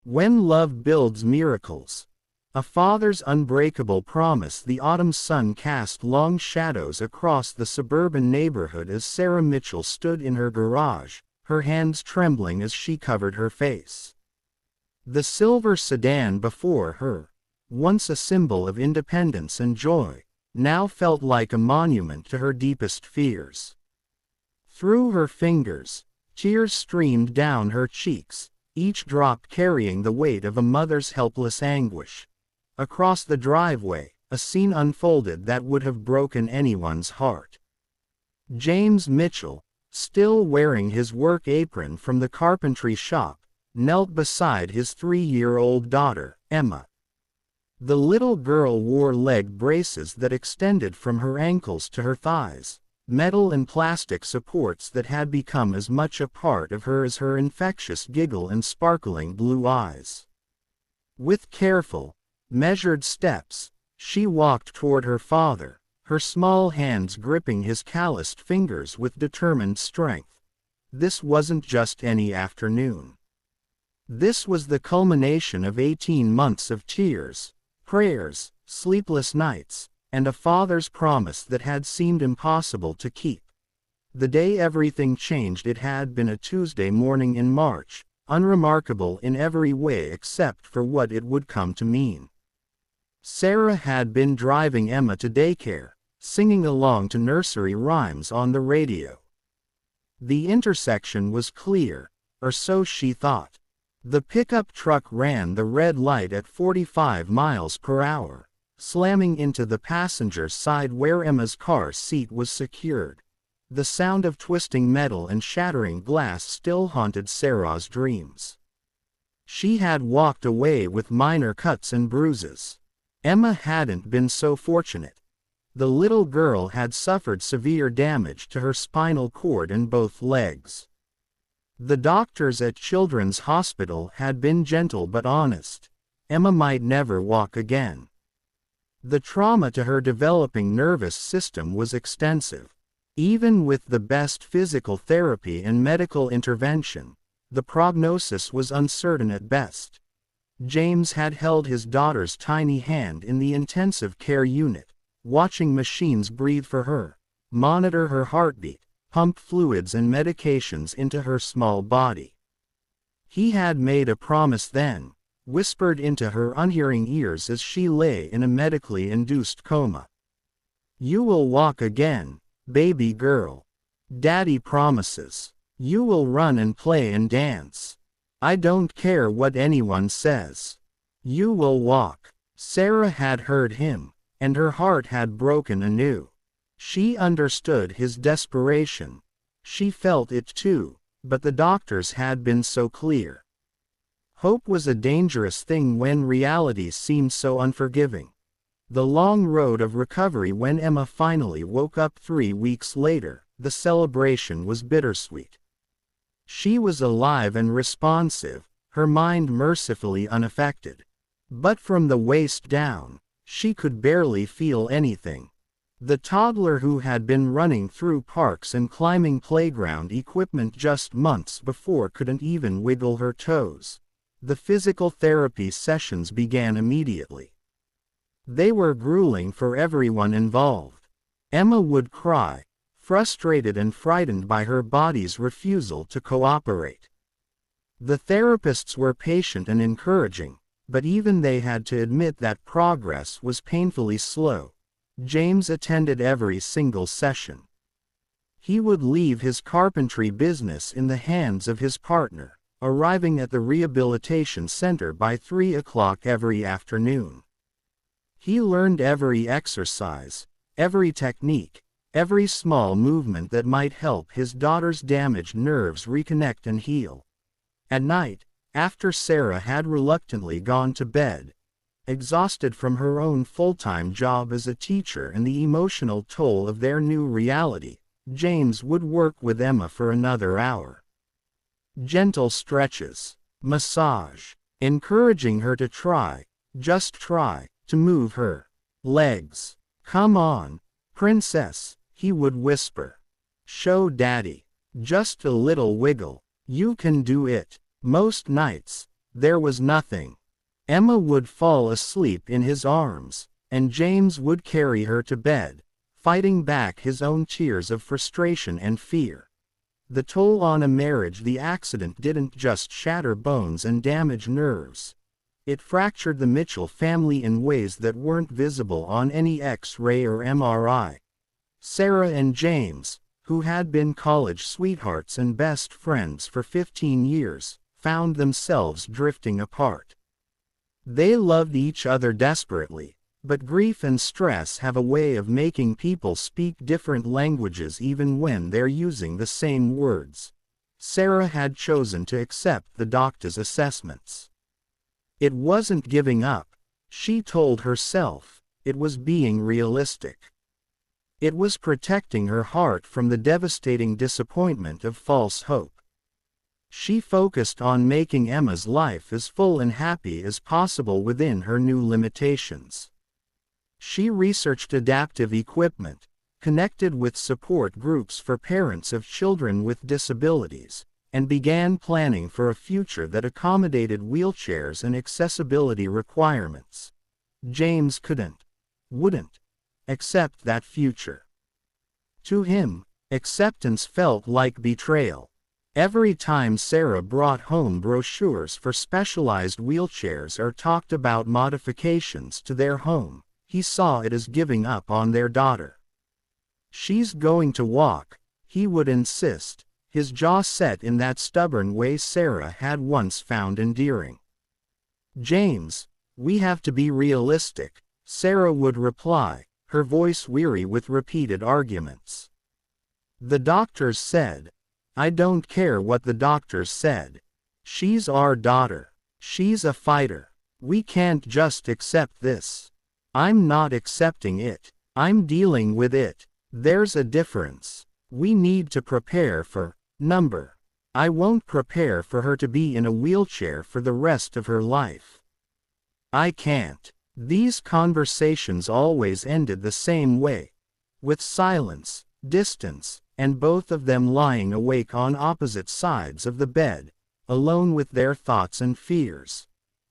When love builds miracles. A father's unbreakable promise. The autumn sun cast long shadows across the suburban neighborhood as Sarah Mitchell stood in her garage, her hands trembling as she covered her face. The silver sedan before her, once a symbol of independence and joy, now felt like a monument to her deepest fears. Through her fingers, tears streamed down her cheeks, each drop carrying the weight of a mother's helpless anguish. Across the driveway, a scene unfolded that would have broken anyone's heart. James Mitchell, still wearing his work apron from the carpentry shop, knelt beside his 3-year-old daughter, Emma. The little girl wore leg braces that extended from her ankles to her thighs, metal and plastic supports that had become as much a part of her as her infectious giggle and sparkling blue eyes. With careful, measured steps, she walked toward her father, her small hands gripping his calloused fingers with determined strength. This wasn't just any afternoon. This was the culmination of 18 months of tears, prayers, sleepless nights, and a father's promise that had seemed impossible to keep. The day everything changed. It had been a Tuesday morning in March, unremarkable in every way except for what it would come to mean. Sarah had been driving Emma to daycare, singing along to nursery rhymes on the radio. The intersection was clear, or so she thought. The pickup truck ran the red light at 45 miles per hour, slamming into the passenger side where Emma's car seat was secured. The sound of twisting metal and shattering glass still haunted Sarah's dreams. She had walked away with minor cuts and bruises. Emma hadn't been so fortunate. The little girl had suffered severe damage to her spinal cord and both legs. The doctors at Children's Hospital had been gentle but honest. Emma might never walk again. The trauma to her developing nervous system was extensive. Even with the best physical therapy and medical intervention, the prognosis was uncertain at best. James had held his daughter's tiny hand in the intensive care unit, watching machines breathe for her, monitor her heartbeat, pump fluids and medications into her small body. He had made a promise then, whispered into her unhearing ears as she lay in a medically induced coma. "You will walk again, baby girl. Daddy promises. You will run and play and dance. I don't care what anyone says. You will walk." Sarah had heard him, and her heart had broken anew. She understood his desperation. She felt it too, but the doctors had been so clear. Hope was a dangerous thing when reality seemed so unforgiving. The long road of recovery. When Emma finally woke up 3 weeks later, the celebration was bittersweet. She was alive and responsive, her mind mercifully unaffected. But from the waist down, she could barely feel anything. The toddler who had been running through parks and climbing playground equipment just months before couldn't even wiggle her toes. The physical therapy sessions began immediately. They were grueling for everyone involved. Emma would cry, frustrated and frightened by her body's refusal to cooperate. The therapists were patient and encouraging, but even they had to admit that progress was painfully slow. James attended every single session. He would leave his carpentry business in the hands of his partner, arriving at the rehabilitation center by 3 o'clock every afternoon. He learned every exercise, every technique, every small movement that might help his daughter's damaged nerves reconnect and heal. At night, after Sarah had reluctantly gone to bed, exhausted from her own full-time job as a teacher and the emotional toll of their new reality, James would work with Emma for another hour. Gentle stretches, massage, encouraging her to try, just try, to move her legs. "Come on, princess," he would whisper. "Show daddy. Just a little wiggle. You can do it." Most nights, There was nothing. Emma would fall asleep in his arms, and James would carry her to bed, fighting back his own tears of frustration and fear. The toll on a marriage. The accident didn't just shatter bones and damage nerves. It fractured the Mitchell family in ways that weren't visible on any X-ray or MRI. Sarah and James, who had been college sweethearts and best friends for 15 years, found themselves drifting apart. They loved each other desperately, but grief and stress have a way of making people speak different languages even when they're using the same words. Sarah had chosen to accept the doctor's assessments. It wasn't giving up, she told herself, it was being realistic. It was protecting her heart from the devastating disappointment of false hope. She focused on making Emma's life as full and happy as possible within her new limitations. She researched adaptive equipment, connected with support groups for parents of children with disabilities, and began planning for a future that accommodated wheelchairs and accessibility requirements. James wouldn't accept that future. To him, acceptance felt like betrayal. Every time Sarah brought home brochures for specialized wheelchairs or talked about modifications to their home, he saw it as giving up on their daughter. "She's going to walk," he would insist, his jaw set in that stubborn way Sarah had once found endearing. "James, we have to be realistic," Sarah would reply, her voice weary with repeated arguments. "The doctors said." "I don't care what the doctors said. She's our daughter. She's a fighter. We can't just accept this." "I'm not accepting it. I'm dealing with it. There's a difference. We need to prepare for number. I won't prepare for her to be in a wheelchair for the rest of her life. I can't." These conversations always ended the same way, with silence, distance, and both of them lying awake on opposite sides of the bed, alone with their thoughts and fears.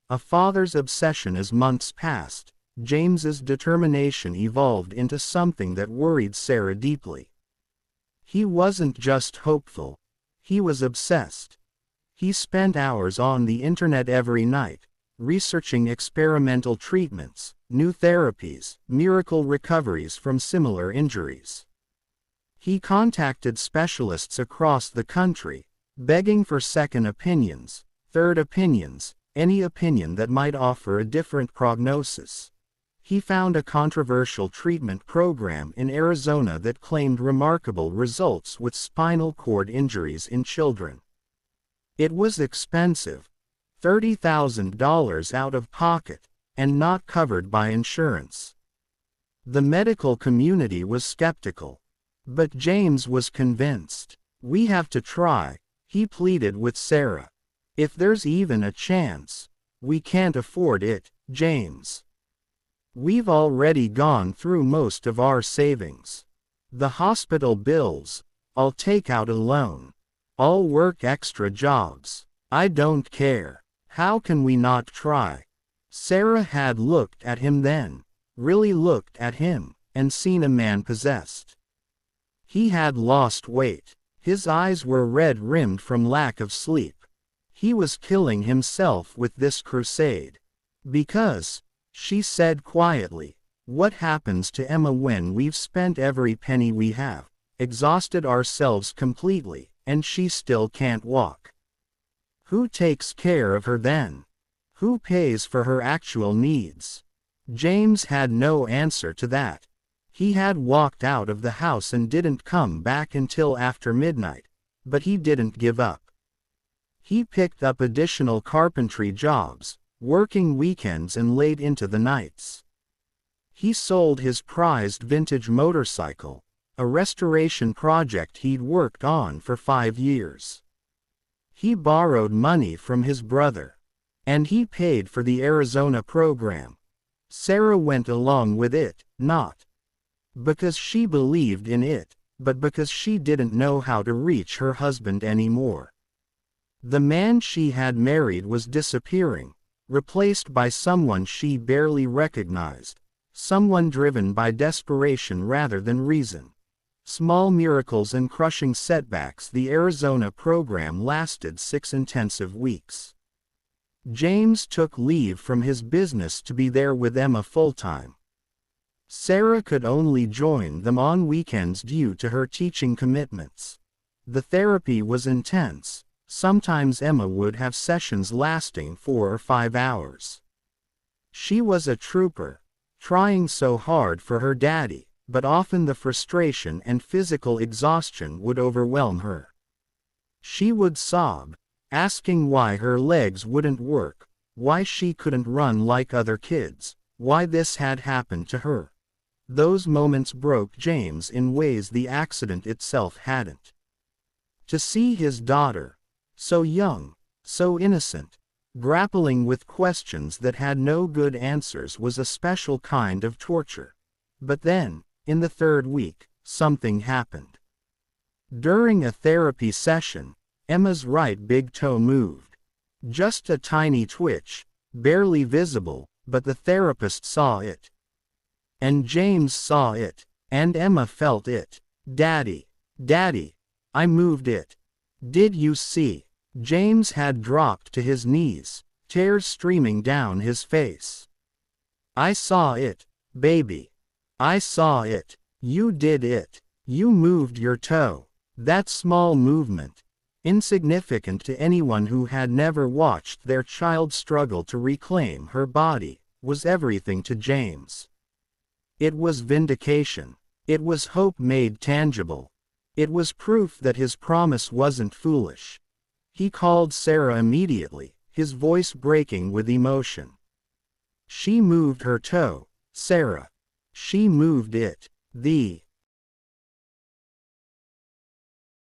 A father's obsession. As months passed, James's determination evolved into something that worried Sarah deeply. He wasn't just hopeful, he was obsessed. He spent hours on the internet every night, researching experimental treatments, new therapies, miracle recoveries from similar injuries. He contacted specialists across the country, begging for second opinions, third opinions, any opinion that might offer a different prognosis. He found a controversial treatment program in Arizona that claimed remarkable results with spinal cord injuries in children. It was expensive, $30,000 out of pocket, and not covered by insurance. The medical community was skeptical. But James was convinced. "We have to try," he pleaded with Sarah. "If there's even a chance. We can't afford it, James. We've already gone through most of our savings. The hospital bills, I'll take out a loan. I'll work extra jobs. I don't care. How can we not try?" Sarah had looked at him then, really looked at him, and seen a man possessed. He had lost weight. His eyes were red-rimmed from lack of sleep. He was killing himself with this crusade. "Because," she said quietly, "what happens to Emma when we've spent every penny we have, exhausted ourselves completely, and she still can't walk? Who takes care of her then? Who pays for her actual needs?" James had no answer to that. He had walked out of the house and didn't come back until after midnight, but he didn't give up. He picked up additional carpentry jobs, working weekends and late into the nights. He sold his prized vintage motorcycle, a restoration project he'd worked on for 5 years. He borrowed money from his brother. And he paid for the Arizona program. Sarah went along with it, not because she believed in it, but because she didn't know how to reach her husband anymore. The man she had married was disappearing, replaced by someone she barely recognized, someone driven by desperation rather than reason. Small miracles and crushing setbacks. The Arizona program lasted 6 intensive weeks. James took leave from his business to be there with Emma full-time. Sarah could only join them on weekends due to her teaching commitments. The therapy was intense. Sometimes Emma would have sessions lasting 4 or 5 hours. She was a trooper, trying so hard for her daddy, but often the frustration and physical exhaustion would overwhelm her. She would sob, asking why her legs wouldn't work, why she couldn't run like other kids, why this had happened to her. Those moments broke James in ways the accident itself hadn't. To see his daughter, so young, so innocent, grappling with questions that had no good answers was a special kind of torture. But then, in the 3rd week, something happened. During a therapy session, Emma's right big toe moved. Just a tiny twitch, barely visible, but the therapist saw it. And James saw it, and Emma felt it. "Daddy, Daddy, I moved it. Did you see?" James had dropped to his knees, tears streaming down his face. "I saw it, baby. I saw it. You did it. You moved your toe." That small movement, insignificant to anyone who had never watched their child struggle to reclaim her body, was everything to James. It was vindication. It was hope made tangible. It was proof that his promise wasn't foolish. He called Sarah immediately, his voice breaking with emotion. "She moved her toe, Sarah. She moved it." The